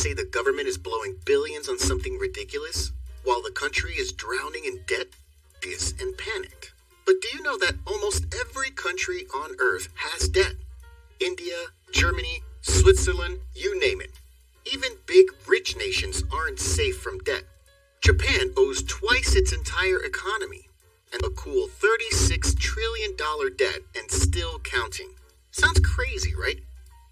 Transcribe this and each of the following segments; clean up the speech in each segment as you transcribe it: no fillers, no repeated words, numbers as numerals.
say the government is blowing billions on something ridiculous, while the country is drowning in debt, and panicked. But do you know that almost every country on Earth has debt? India, Germany, Switzerland, you name it. Even big, rich nations aren't safe from debt. Japan owes twice its entire economy, and a cool $36 trillion debt and still counting. Sounds crazy, right?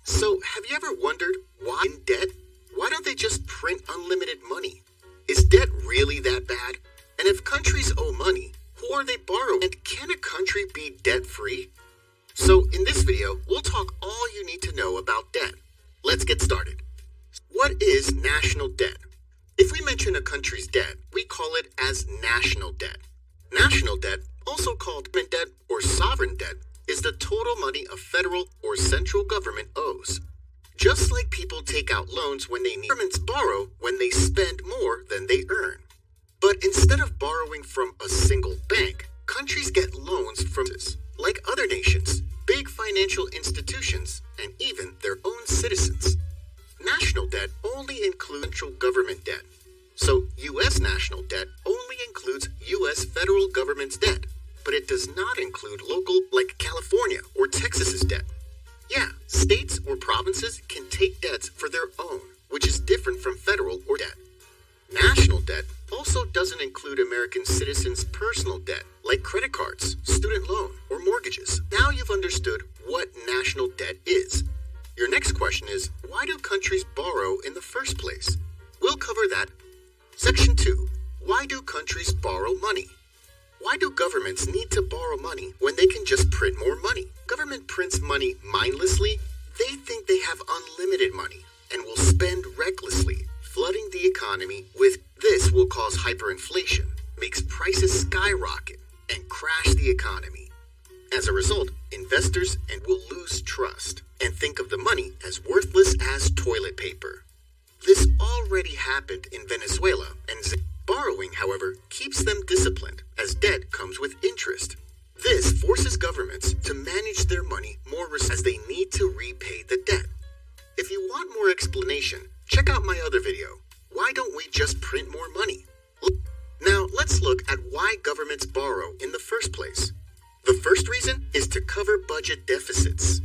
So, have you ever wondered why in debt? Why don't they just print unlimited money? Is debt really that bad? And if countries owe money, who are they borrowing? And can a country be debt-free? So, in this video, we'll talk all you need to know about debt. Let's get started. What is national debt? If we mention a country's debt, we call it as national debt. National debt, also called government debt or sovereign debt, is the total money a federal or central government owes. Just like people take out loans when they need, governments borrow when they spend more than they earn. But instead of borrowing from a single bank, countries get loans from, like other nations, big financial institutions, and even their own citizens. National debt only includes central government debt. So U.S. national debt only includes U.S. federal government's debt, but it does not include local, like California or Texas's debt. Yeah, states or provinces can take debts for their own, which is different from federal or debt. National debt also doesn't include American citizens' personal debt, like credit cards, student loan, or mortgages. Now you've understood what national debt is. Your next question is, why do countries borrow in the first place? We'll cover that. Section 2. Why do countries borrow money? Why do governments need to borrow money when they can just print more money? Government prints money mindlessly. They think they have unlimited money and will spend recklessly, flooding the economy with this will cause hyperinflation, makes prices skyrocket, and crash the economy. As a result, investors will lose trust and think of the money as worthless as toilet paper. This already happened in Venezuela and borrowing, however, keeps them disciplined as debt comes with interest. This forces governments to manage their money more as they need to repay the debt. If you want more explanation, check out my other video, Why Don't We Just Print More Money? Now let's look at why governments borrow in the first place. The first reason is to cover budget deficits.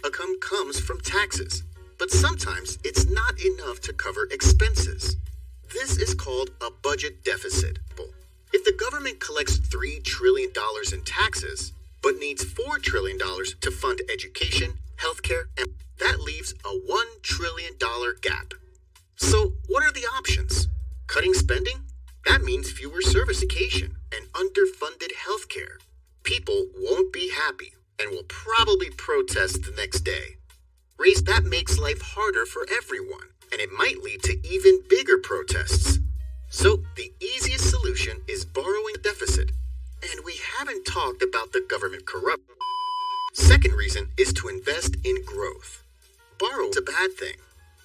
Income comes from taxes, but sometimes it's not enough to cover expenses. This is called a budget deficit. If the government collects $3 trillion in taxes, but needs $4 trillion to fund education, healthcare, and that leaves a $1 trillion gap. So what are the options? Cutting spending? That means fewer certification and underfunded healthcare. People won't be happy and will probably protest the next day. That makes life harder for everyone, and it might lead to even bigger protests. So the easiest solution is borrowing a deficit, and we haven't talked about the government corruption. Second reason is to invest in growth. Borrow is a bad thing.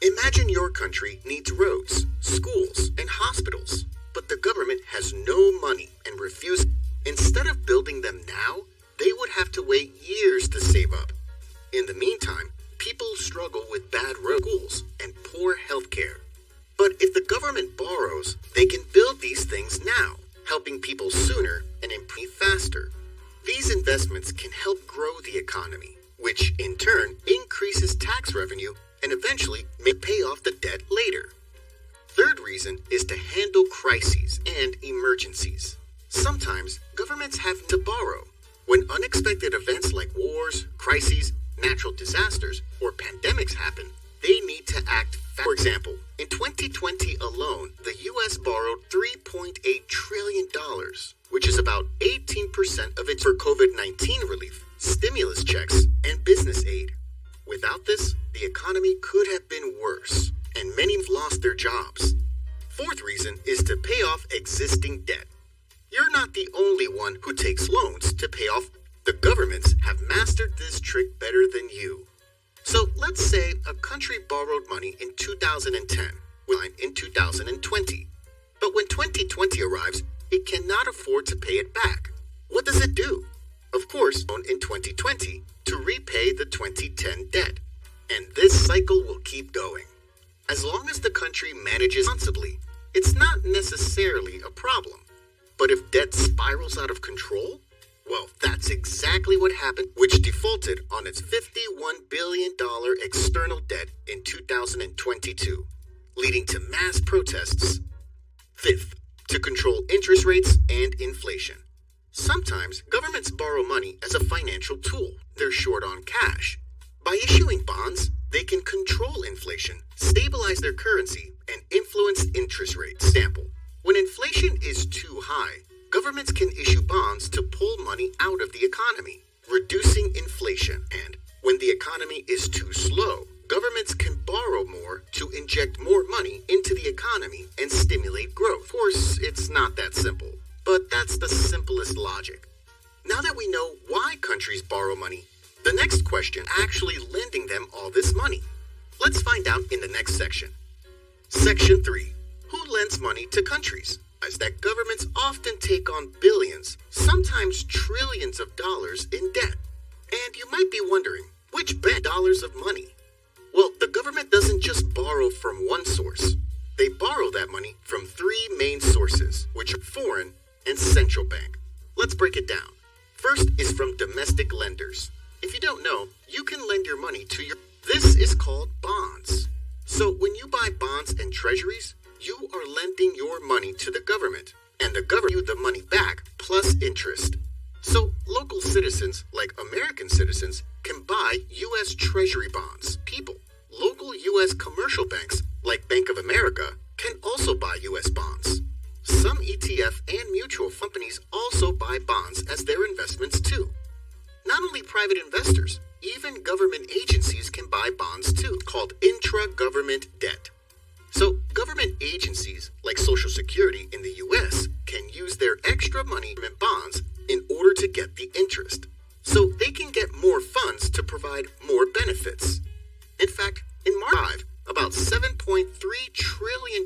Imagine your country needs roads, schools, and hospitals, but the government has no money and refuses. Instead of building them now, they would have to wait years to save up. In the meantime, people struggle with bad roads, schools, and poor health care. But if the government borrows, they can build these things now, helping people sooner and improve faster. These investments can help grow the economy, which in turn increases tax revenue and eventually may pay off the debt later. Third reason is to handle crises and emergencies. Sometimes governments have to borrow. When unexpected events like wars, crises, natural disasters, or pandemics happen, they need to act fast. For example, in 2020 alone, the U.S. borrowed $3.8 trillion, which is about 18% of it for COVID-19 relief, stimulus checks, and business aid. Without this, the economy could have been worse, and many have lost their jobs. Fourth reason is to pay off existing debt. You're not the only one who takes loans to pay off. The governments have mastered this trick better than you. So let's say a country borrowed money in 2010, in 2020. But when 2020 arrives, it cannot afford to pay it back. What does it do? Of course, in 2020 to repay the 2010 debt. And this cycle will keep going. As long as the country manages responsibly, it's not necessarily a problem. But if debt spirals out of control, well, that's exactly what happened, which defaulted on its $51 billion external debt in 2022, leading to mass protests. Fifth, to control interest rates and inflation. Sometimes governments borrow money as a financial tool. They're short on cash. By issuing bonds, they can control inflation, stabilize their currency, and influence interest rates. Example, when inflation is too high, governments can issue bonds to pull money out of the economy, reducing inflation. And when the economy is too slow, governments can borrow more to inject more money into the economy and stimulate growth. Of course, it's not that simple, but that's the simplest logic. Now that we know why countries borrow money, the next question is actually lending them all this money. Let's find out in the next section. Section 3. Who lends money to countries? Is that governments often take on billions, sometimes trillions of dollars in debt. And you might be wondering, which dollars of money? Well, the government doesn't just borrow from one source. They borrow that money from three main sources, which are foreign and central bank. Let's break it down. First is from domestic lenders. If you don't know, you can lend your money to This is called bonds. So when you buy bonds and treasuries, you are lending your money to the government, and the government gives you the money back plus interest. So local citizens, like American citizens, can buy U.S. Treasury bonds. Local U.S. commercial banks, like Bank of America, can also buy U.S. bonds. Some ETF and mutual companies also buy bonds as their investments too. Not only private investors, even government agencies can buy bonds too, called intra-government debt. So government agencies, like Social Security in the U.S., can use their extra money in bonds in order to get the interest. So they can get more funds to provide more benefits. In fact, in March, about $7.3 trillion,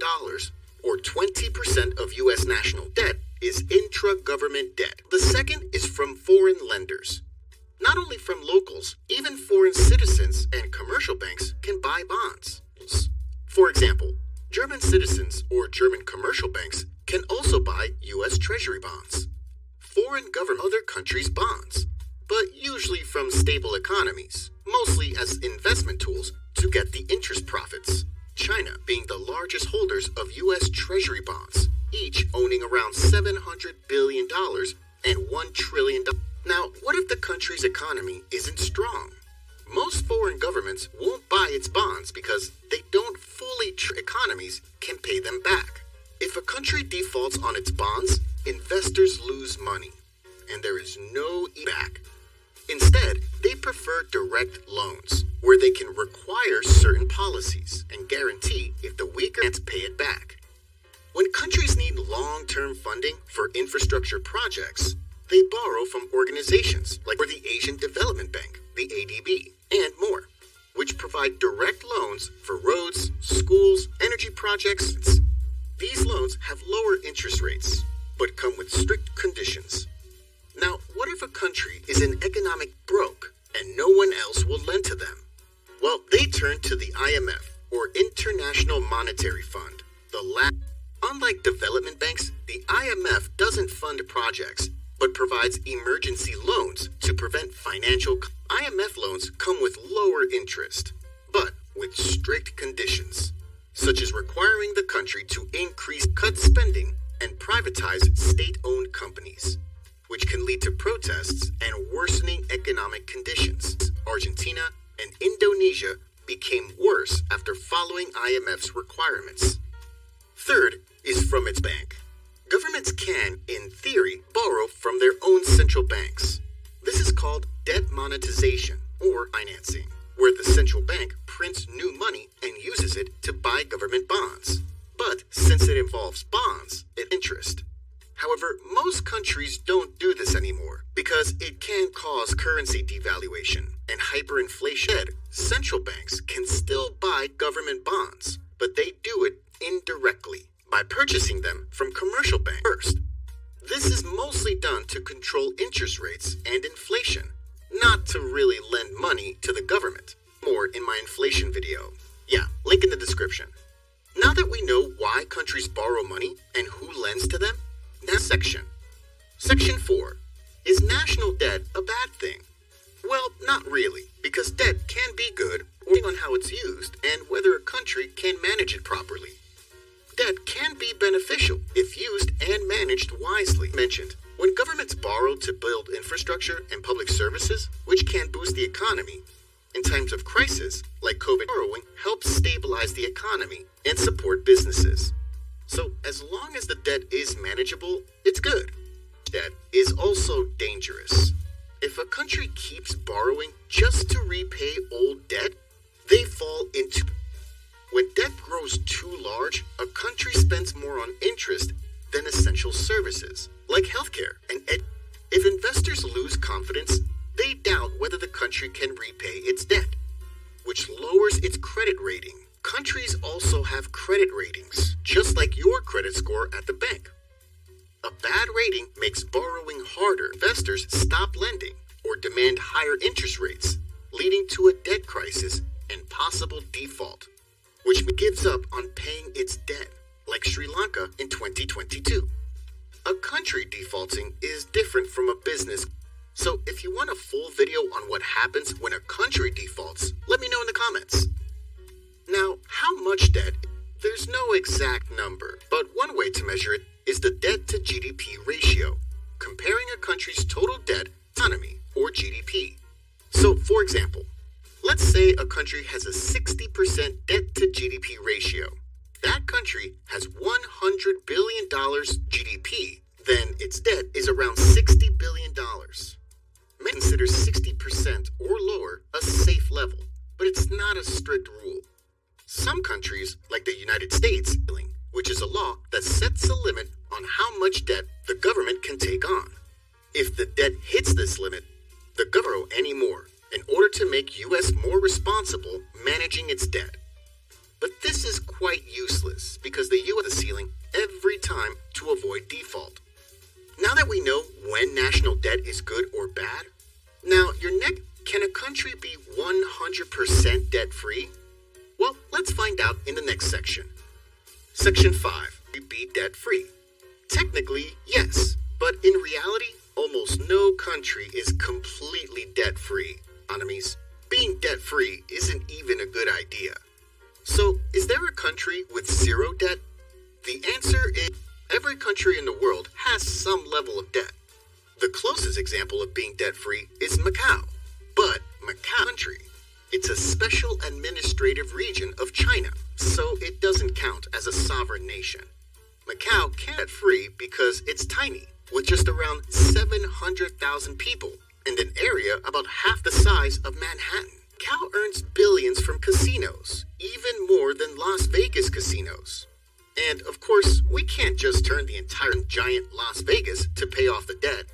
or 20% of U.S. national debt, is intra-government debt. The second is from foreign lenders. Not only from locals, even foreign citizens and commercial banks can buy bonds. For example, German citizens or German commercial banks can also buy U.S. Treasury bonds. Foreign government other countries' bonds, but usually from stable economies, mostly as investment tools to get the interest profits. China being the largest holders of U.S. Treasury bonds, each owning around $700 billion and $1 trillion. Now, what if the country's economy isn't strong? Most foreign governments won't buy its bonds because they don't fully economies can pay them back. If a country defaults on its bonds, investors lose money, and there is no back. Instead, they prefer direct loans, where they can require certain policies and guarantee if the weaker can't pay it back. When countries need long-term funding for infrastructure projects, they borrow from organizations like the Asian Development Bank, the ADB, and more, which provide direct loans for roads, schools, energy projects. These loans have lower interest rates, but come with strict conditions. Now, what if a country is in economic broke and no one else will lend to them? Well, they turn to the IMF, or International Monetary Fund. Unlike development banks, the IMF doesn't fund projects, but provides emergency loans to prevent financial. IMF loans come with lower interest, but with strict conditions, such as requiring the country to cut spending and privatize state-owned companies, which can lead to protests and worsening economic conditions. Argentina and Indonesia became worse after following IMF's requirements. Third is from its bank. Governments can, in theory, borrow from their own central banks. This is called debt monetization, or financing, where the central bank prints new money and uses it to buy government bonds. But since it involves bonds, it's interest. However, most countries don't do this anymore because it can cause currency devaluation and hyperinflation. Central banks can still buy government bonds, but they do it indirectly by purchasing them from commercial banks first. This is mostly done to control interest rates and inflation, not to really lend money to the government. More in my inflation video. Yeah, link in the description. countries borrow money and who lends to them? Now section. Section 4. Is national debt a bad thing? Well, not really, because debt can be good, depending on how it's used and whether a country can manage it properly. Debt can be beneficial if used and managed wisely. Mentioned, when governments borrow to build infrastructure and public services, which can boost the economy, in times of crisis, like COVID, borrowing helps stabilize the economy and support businesses. So, as long as the debt is manageable, it's good. Debt is also dangerous. If a country keeps borrowing just to repay old debt, they fall into. When debt grows too large, a country spends more on interest than essential services, like healthcare and If investors lose confidence, they doubt whether the country can repay its debt, which lowers its credit rating. Countries also have credit ratings, just like your credit score at the bank. A bad rating makes borrowing harder. Investors stop lending or demand higher interest rates, leading to a debt crisis and possible default, which gives up on paying its debt, like Sri Lanka in 2022. A country defaulting is different from a business. So if you want a full video on what happens when a country defaults, let me know in the comments. Now, how much debt? There's no exact number, but one way to measure it is the debt to GDP ratio, comparing a country's total debt, economy, or GDP. So, for example, let's say a country has a 60% debt to GDP ratio. That country has $100 billion GDP, then its debt is around $60 billion. Many consider 60% or lower a safe level, but it's not a strict rule. Some countries, like the United States, which is a law that sets a limit on how much debt the government can take on. If the debt hits this limit, the government won't anymore in order to make U.S. more responsible managing its debt. But this is quite useless because the U.S. has the ceiling every time to avoid default. Now that we know when national debt is good or bad, now can a country be 100% debt-free? Well, let's find out in the next section. Section 5. Be debt-free. Technically, yes, but in reality, almost no country is completely debt-free. Economies, being debt-free isn't even a good idea. So, is there a country with zero debt? The answer is every country in the world has some level of debt. The closest example of being debt-free is Macau. But Macau country, it's a special administrative region of China, so it doesn't count as a sovereign nation. Macau can't free because it's tiny, with just around 700,000 people and an area about half the size of Manhattan. Macau earns billions from casinos, even more than Las Vegas casinos. And of course, we can't just turn the entire giant Las Vegas to pay off the debt.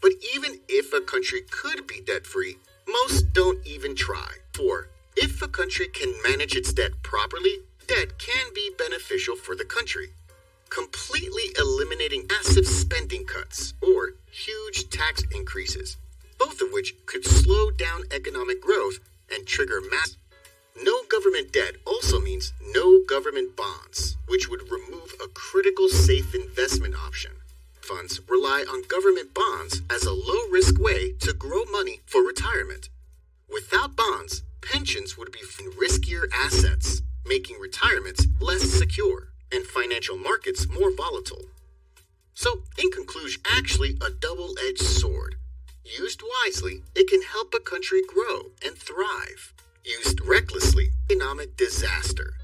But even if a country could be debt-free, most don't even try. For if a country can manage its debt properly, debt can be beneficial for the country. Completely eliminating massive spending cuts or huge tax increases, both of which could slow down economic growth and trigger mass. No government debt also means no government bonds, which would remove a critical safe investment option. Funds rely on government bonds as a low-risk way to grow money for retirement. Without bonds, pensions would be riskier assets, making retirements less secure and financial markets more volatile. So, in conclusion, actually a double-edged sword. Used wisely, it can help a country grow and thrive. Used recklessly, economic disaster.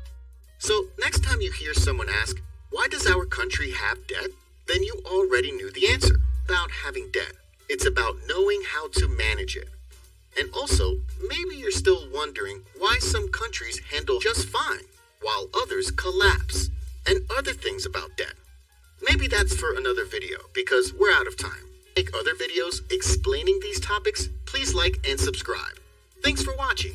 So, next time you hear someone ask, why does our country have debt? Then you already knew the answer. About having debt. It's about knowing how to manage it. And also, maybe you're still wondering why some countries handle just fine, while others collapse, and other things about debt. Maybe that's for another video, because we're out of time. To make other videos explaining these topics, please like and subscribe. Thanks for watching.